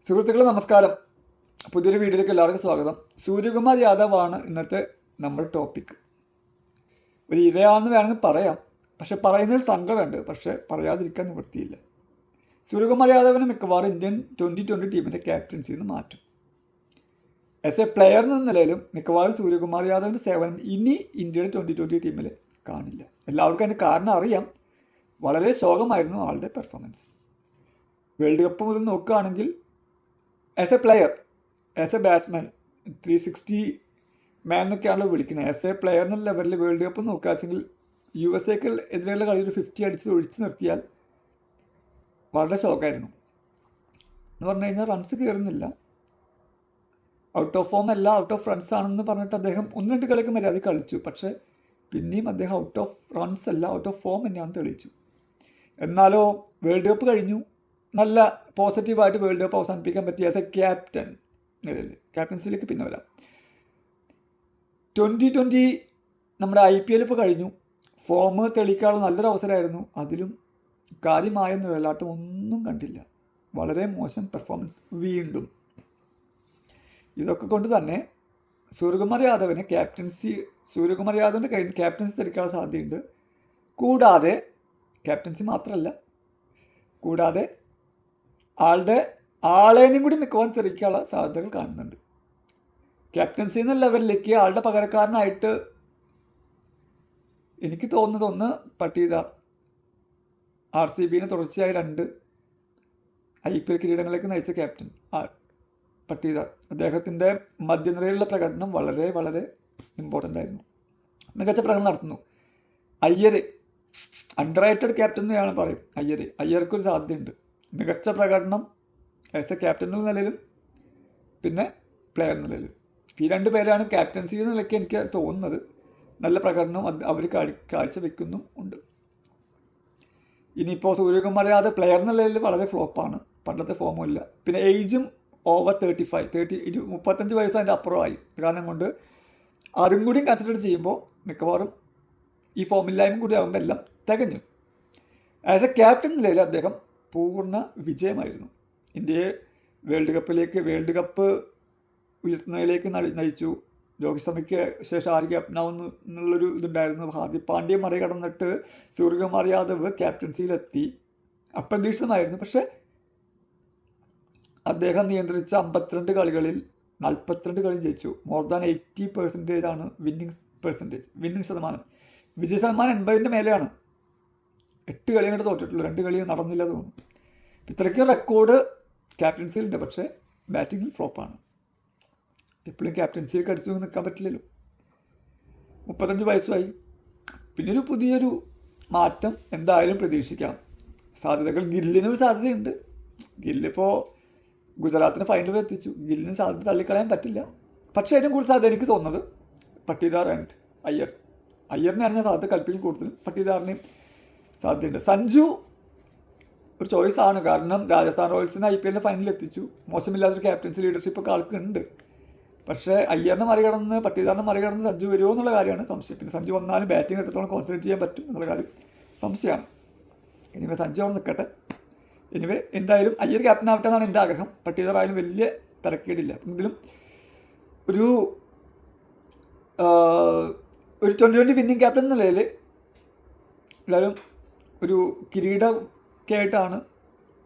സുഹൃത്തുക്കളെ നമസ്കാരം. പുതിയൊരു വീഡിയോയിലേക്ക് എല്ലാവർക്കും സ്വാഗതം. സൂര്യകുമാർ യാദവ് ആണ് ഇന്നത്തെ നമ്മുടെ ടോപ്പിക്. ഒരു ഇരയാണെന്ന് വേണമെങ്കിൽ പറയാം, പക്ഷെ പറയുന്നതിൽ സങ്കടമുണ്ട്, പക്ഷെ പറയാതിരിക്കാൻ നിവൃത്തിയില്ല. സൂര്യകുമാർ യാദവിനെ മിക്കവാറും ഇന്ത്യൻ 2020 ടീമിൻ്റെ ക്യാപ്റ്റൻസിയിൽ നിന്ന് മാറ്റും. ആസ് എ പ്ലെയർ എന്ന നിലയിലും മിക്കവാറും സൂര്യകുമാർ യാദവിൻ്റെ സേവനം ഇനി ഇന്ത്യയുടെ 2020 ടീമിൽ കാണില്ല. എല്ലാവർക്കും അതിൻ്റെ കാരണം അറിയാം. വളരെ ശോകമായിരുന്നു ആളുടെ പെർഫോമൻസ്. വേൾഡ് കപ്പ് മുതൽ നോക്കുകയാണെങ്കിൽ as A player, as A batsman 360 മാൻ എന്നൊക്കെയാണല്ലോ വിളിക്കുന്നത്. ആസ് എ പ്ലെയർ എന്ന ലെവലിൽ വേൾഡ് കപ്പ് നോക്കുകയാണെങ്കിൽ USA എതിരെയുള്ള കളി ഒരു 50 അടിച്ച് ഒഴിച്ച് നിർത്തിയാൽ വളരെ ഷോക്കായിരുന്നു. എന്ന് പറഞ്ഞു കഴിഞ്ഞാൽ റൺസ് കയറുന്നില്ല, ഔട്ട് ഓഫ് ഫോം അല്ല, ഔട്ട് ഓഫ് റൺസ് ആണെന്ന് പറഞ്ഞിട്ട് അദ്ദേഹം 1-2 കളിക്ക് മര്യാദ കളിച്ചു. പക്ഷേ പിന്നെയും അദ്ദേഹം ഔട്ട് ഓഫ് റൺസ് അല്ല, ഔട്ട് ഓഫ് ഫോം തന്നെയാണെന്ന് തെളിയിച്ചു. എന്നാലോ വേൾഡ് കപ്പ് കഴിഞ്ഞു, നല്ല പോസിറ്റീവായിട്ട് വേൾഡ് കപ്പ് അവസാനിപ്പിക്കാൻ പറ്റിയ ആസ് എ ക്യാപ്റ്റൻ നിലയിൽ ക്യാപ്റ്റൻസിയിലേക്ക് പിന്നെ വരാം. 2020 നമ്മുടെ IPL ഇപ്പോൾ കഴിഞ്ഞു. ഫോം തെളിയിക്കാനുള്ള നല്ലൊരു അവസരമായിരുന്നു. അതിലും കാര്യമായ നിഴലാട്ടം ഒന്നും കണ്ടില്ല. വളരെ മോശം പെർഫോമൻസ് വീണ്ടും. ഇതൊക്കെ കൊണ്ട് തന്നെ സൂര്യകുമാർ യാദവിന് സൂര്യകുമാർ യാദവിൻ്റെ കയ്യിൽ നിന്ന് ക്യാപ്റ്റൻസി തെളിക്കാനുള്ള സാധ്യതയുണ്ട്. കൂടാതെ ക്യാപ്റ്റൻസി മാത്രമല്ല, കൂടാതെ ആളേനും കൂടി മിക്കവാറും തെറിക്കാനുള്ള സാധ്യതകൾ കാണുന്നുണ്ട്. ക്യാപ്റ്റൻസി എന്ന ലെവലിലേക്ക് ആളുടെ പകരക്കാരനായിട്ട് എനിക്ക് തോന്നുന്നത് ഒന്ന് പട്ടീദാർ. RCBനെ തുടർച്ചയായി 2 IPL കിരീടങ്ങളിലേക്ക് നയിച്ച ക്യാപ്റ്റൻ പട്ടീദാർ. അദ്ദേഹത്തിൻ്റെ മധ്യനിരയിലുള്ള പ്രകടനം വളരെ വളരെ ഇമ്പോർട്ടൻ്റ് ആയിരുന്നു. മികച്ച പ്രകടനം നടത്തുന്നു. അയ്യർ അണ്ടർ റേറ്റഡ് ക്യാപ്റ്റൻ എന്ന് പറയും. അയ്യർക്കൊരു സാധ്യതയുണ്ട്. മികച്ച പ്രകടനം ആസ് എ ക്യാപ്റ്റൻ എന്ന നിലയിലും പിന്നെ പ്ലെയർ എന്ന നിലയിലും. ഈ 2 പേരാണ് ക്യാപ്റ്റൻസി എന്ന നിലയ്ക്ക് എനിക്ക് തോന്നുന്നത്. നല്ല പ്രകടനം അവർ കാഴ്ചവെക്കുന്നും ഉണ്ട്. ഇനിയിപ്പോൾ സൂര്യകുമാർ യാദവ് പ്ലെയർ എന്ന നിലയിൽ വളരെ ഫ്ലോപ്പാണ്, പണ്ടത്തെ ഫോമും ഇല്ല. പിന്നെ ഏജും ഓവർ 35 വയസ്സ് അതിൻ്റെ അപ്പുറമായി. കാരണം കൊണ്ട് അതും കൂടി കൺസിഡർ ചെയ്യുമ്പോൾ മിക്കവാറും ഈ ഫോമില്ലായ്മ കൂടി ആകുമ്പോൾ എല്ലാം തികഞ്ഞു. ആസ് എ ക്യാപ്റ്റൻ നിലയിൽ അദ്ദേഹം പൂർണ്ണ വിജയമായിരുന്നു. ഇന്ത്യയെ വേൾഡ് കപ്പ് ഉയർത്തുന്നതിലേക്ക് നയിച്ചു. രോഹിത് ശർമ്മയ്ക്ക് ശേഷം ആര് ക്യാപ്റ്റനാവുന്നു എന്നുള്ളൊരു ഇതുണ്ടായിരുന്നു. ഹാർദിക് പാണ്ഡ്യ മറികടന്നിട്ട് സൂര്യകുമാർ യാദവ് ക്യാപ്റ്റൻസിയിലെത്തി. അപ്രതീക്ഷിതമായിരുന്നു. പക്ഷേ അദ്ദേഹം നിയന്ത്രിച്ച 52 കളികളിൽ 42 കളി ജയിച്ചു. മോർ ദാൻ 80% ആണ് വിന്നിങ് ശതമാനം. വിജയ ശതമാനം 80ൻ്റെ മേലെയാണ്. 8 കളി അങ്ങോട്ട് തോറ്റിട്ടുള്ളൂ, 2 കളി നടന്നില്ല തോന്നുന്നു. ഇത്രയ്ക്കും റെക്കോർഡ് ക്യാപ്റ്റൻസിയിലുണ്ട്. പക്ഷേ ബാറ്റിങ്ങിൽ ഫ്ലോപ്പാണ്. എപ്പോഴും ക്യാപ്റ്റൻസിയിൽ കടിച്ചു നിൽക്കാൻ പറ്റില്ലല്ലോ. 35 വയസ്സായി. പിന്നെ പുതിയൊരു മാറ്റം എന്തായാലും പ്രതീക്ഷിക്കാം. സാധ്യതകൾ ഗില്ലിനും സാധ്യതയുണ്ട്. ഗില്ലിപ്പോൾ ഗുജറാത്തിനെ ഫൈനലിൽ എത്തിച്ചു. ഗില്ലിന് സാധ്യത തള്ളിക്കളയാൻ പറ്റില്ല. പക്ഷേ ഏറ്റവും കൂടുതൽ സാധ്യത എനിക്ക് തോന്നുന്നത് പട്ടീദാർ ആൻഡ് അയ്യറിനെയാണ് ഞാൻ സാധ്യത കൽപ്പിക്കും കൂടുതലും. പട്ടീദാറിനെയും സാധ്യതയുണ്ട്. സഞ്ജു ഒരു ചോയ്സാണ്. കാരണം രാജസ്ഥാൻ റോയൽസിനെ IPL ഫൈനലിൽ എത്തിച്ചു. മോശമില്ലാത്തൊരു ക്യാപ്റ്റൻസി ലീഡർഷിപ്പ് ഒക്കെ ആൾക്കുണ്ട്. പക്ഷേ അയ്യറിനെ മറികടന്ന് പട്ടീദാറിനെ മറികടന്ന് സഞ്ജു വരുമോ എന്നുള്ള കാര്യമാണ് സംശയം. പിന്നെ സഞ്ജു വന്നാലും ബാറ്റിംഗ് എത്രത്തോളം കോൺസെൻട്രേറ്റ് ചെയ്യാൻ പറ്റും എന്നുള്ള കാര്യം സംശയമാണ്. എനിവേ സഞ്ജു അവിടെ നിൽക്കട്ടെ. എനിവേ എന്തായാലും അയ്യർ ക്യാപ്റ്റൻ ആവട്ടെ എന്നാണ് എൻ്റെ ആഗ്രഹം. പട്ടീദാർ ആയാലും വലിയ തിരക്കേടില്ല. എങ്കിലും ഒരു 2020 വിന്നിങ് ക്യാപ്റ്റൻ എന്ന നിലയിൽ എല്ലാവരും ഒരു കിരീടമൊക്കെ ആയിട്ടാണ്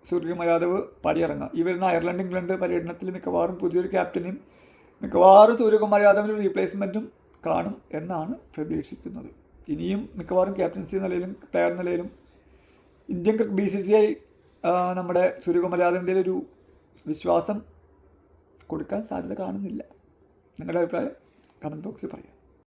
സൂര്യകുമാർ യാദവ് പടിയിറങ്ങുക. ഈ വരുന്ന അയർലൻഡ് ഇംഗ്ലണ്ട് പര്യടനത്തിൽ മിക്കവാറും പുതിയൊരു ക്യാപ്റ്റനെയും മിക്കവാറും സൂര്യകുമാർ യാദവിൻ്റെ റീപ്ലേസ്മെൻറ്റും കാണും എന്നാണ് പ്രതീക്ഷിക്കുന്നത്. ഇനിയും മിക്കവാറും ക്യാപ്റ്റൻസി നിലയിലും പ്ലെയർ നിലയിലും ഇന്ത്യൻ BCCI നമ്മുടെ സൂര്യകുമാർ യാദവിൻ്റെ ഒരു വിശ്വാസം കൊടുക്കാൻ സാധ്യത കാണുന്നില്ല. നിങ്ങളുടെ അഭിപ്രായം കമൻറ്റ് ബോക്സിൽ പറയാം.